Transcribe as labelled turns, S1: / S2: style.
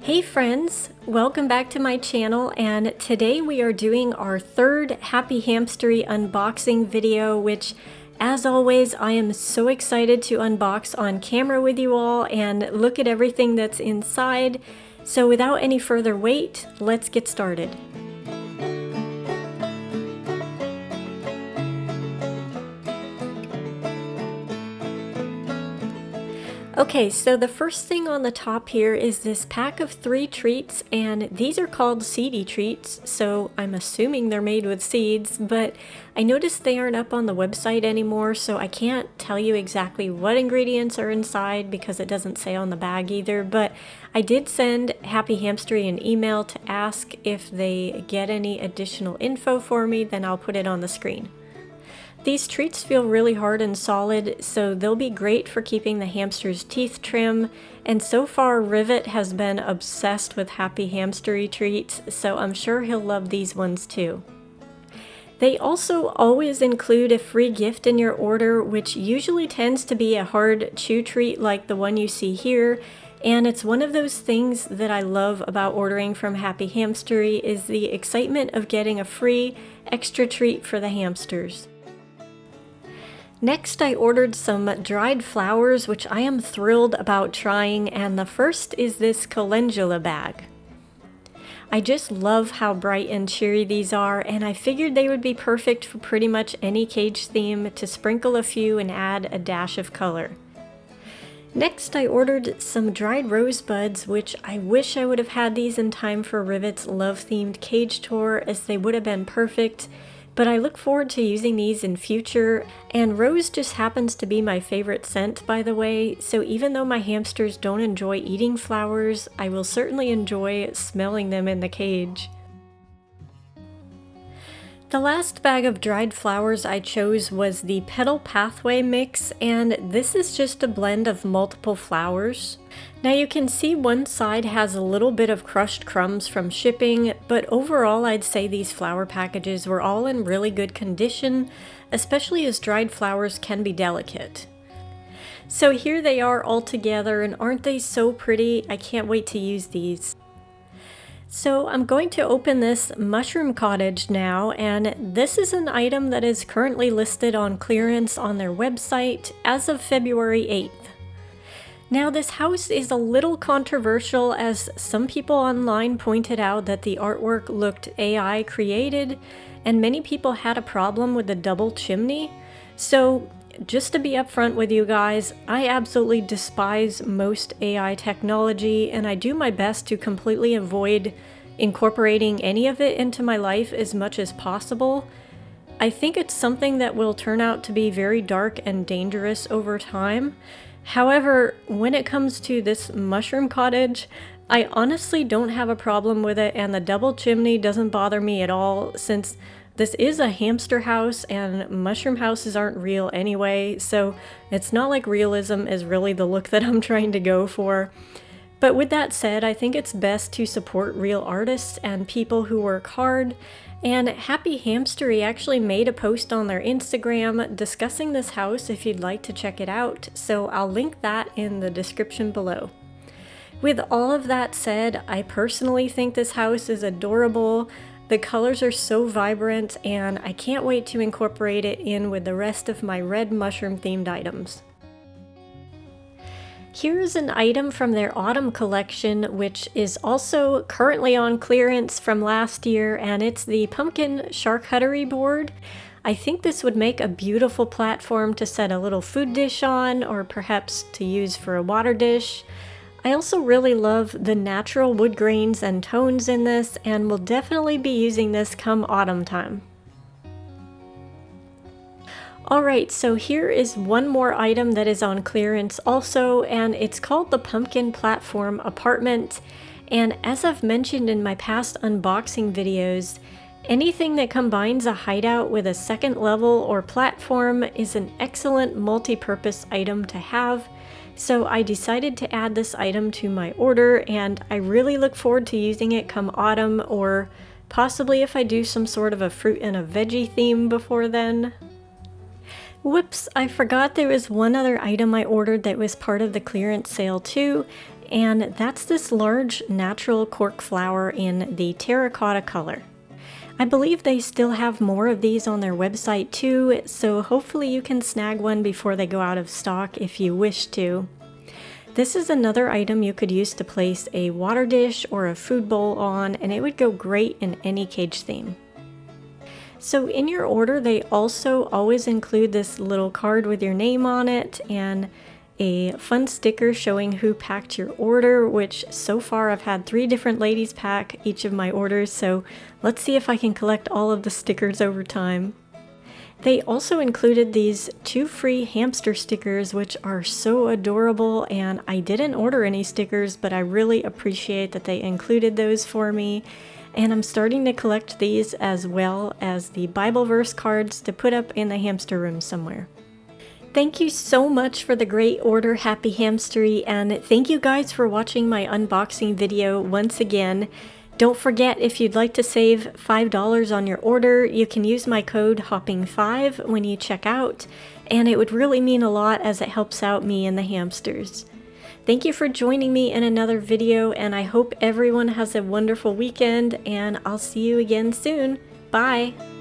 S1: Hey friends, welcome back to my channel, and today we are doing our third Happy Hamstery unboxing video, which as always I am so excited to unbox on camera with you all and look at everything that's inside. So without any further wait, let's get started. Okay, so the first thing on the top here is this pack of 3 treats, and these are called seedy treats, so I'm assuming they're made with seeds, but I noticed they aren't up on the website anymore, so I can't tell you exactly what ingredients are inside because it doesn't say on the bag either, but I did send Happy Hamstery an email to ask if they get any additional info for me, then I'll put it on the screen. These treats feel really hard and solid, so they'll be great for keeping the hamster's teeth trim, and so far Rivet has been obsessed with Happy Hamstery treats, so I'm sure he'll love these ones too. They also always include a free gift in your order, which usually tends to be a hard chew treat like the one you see here, and it's one of those things that I love about ordering from Happy Hamstery is the excitement of getting a free extra treat for the hamsters. Next, I ordered some dried flowers, which I am thrilled about trying, and the first is this calendula bag. I just love how bright and cheery these are, and I figured they would be perfect for pretty much any cage theme to sprinkle a few and add a dash of color. Next, I ordered some dried rosebuds, which I wish I would have had these in time for Rivet's love-themed cage tour, as they would have been perfect. But I look forward to using these in future, and rose just happens to be my favorite scent, by the way, so even though my hamsters don't enjoy eating flowers, I will certainly enjoy smelling them in the cage. The last bag of dried flowers I chose was the Petal Pathway mix, and this is just a blend of multiple flowers. Now you can see one side has a little bit of crushed crumbs from shipping, but overall I'd say these flower packages were all in really good condition, especially as dried flowers can be delicate. So here they are all together, and aren't they so pretty? I can't wait to use these. So I'm going to open this Mushroom Cottage now, and this is an item that is currently listed on clearance on their website as of February 8th. Now this house is a little controversial, as some people online pointed out that the artwork looked AI created, and many people had a problem with the double chimney. So just to be upfront with you guys, I absolutely despise most AI technology, and I do my best to completely avoid incorporating any of it into my life as much as possible. I think it's something that will turn out to be very dark and dangerous over time. However, when it comes to this Mushroom Cottage, I honestly don't have a problem with it, and the double chimney doesn't bother me at all, since this is a hamster house and mushroom houses aren't real anyway, so it's not like realism is really the look that I'm trying to go for. But with that said, I think it's best to support real artists and people who work hard, and Happy Hamstery actually made a post on their Instagram discussing this house if you'd like to check it out, so I'll link that in the description below. With all of that said, I personally think this house is adorable. The colors are so vibrant, and I can't wait to incorporate it in with the rest of my red mushroom themed items. Here's an item from their autumn collection, which is also currently on clearance from last year, and it's the pumpkin charcuterie board. I think this would make a beautiful platform to set a little food dish on, or perhaps to use for a water dish. I also really love the natural wood grains and tones in this, and will definitely be using this come autumn time. Alright, so here is one more item that is on clearance also, and it's called the Pumpkin Platform Apartment. And as I've mentioned in my past unboxing videos, anything that combines a hideout with a second level or platform is an excellent multi-purpose item to have. So I decided to add this item to my order, and I really look forward to using it come autumn, or possibly if I do some sort of a fruit and a veggie theme before then. Whoops, I forgot there was one other item I ordered that was part of the clearance sale too, and that's this large natural cork flower in the terracotta color. I believe they still have more of these on their website too, so hopefully you can snag one before they go out of stock if you wish to. This is another item you could use to place a water dish or a food bowl on, and it would go great in any cage theme. So in your order, they also always include this little card with your name on it and a fun sticker showing who packed your order, which so far I've had 3 different ladies pack each of my orders, so let's see if I can collect all of the stickers over time. They also included these 2 free hamster stickers, which are so adorable, and I didn't order any stickers, but I really appreciate that they included those for me. And I'm starting to collect these as well as the Bible verse cards to put up in the hamster room somewhere. Thank you so much for the great order, Happy Hamstery, and thank you guys for watching my unboxing video once again. Don't forget, if you'd like to save $5 on your order, you can use my code HOPPING5 when you check out, and it would really mean a lot as it helps out me and the hamsters. Thank you for joining me in another video, and I hope everyone has a wonderful weekend, and I'll see you again soon. Bye!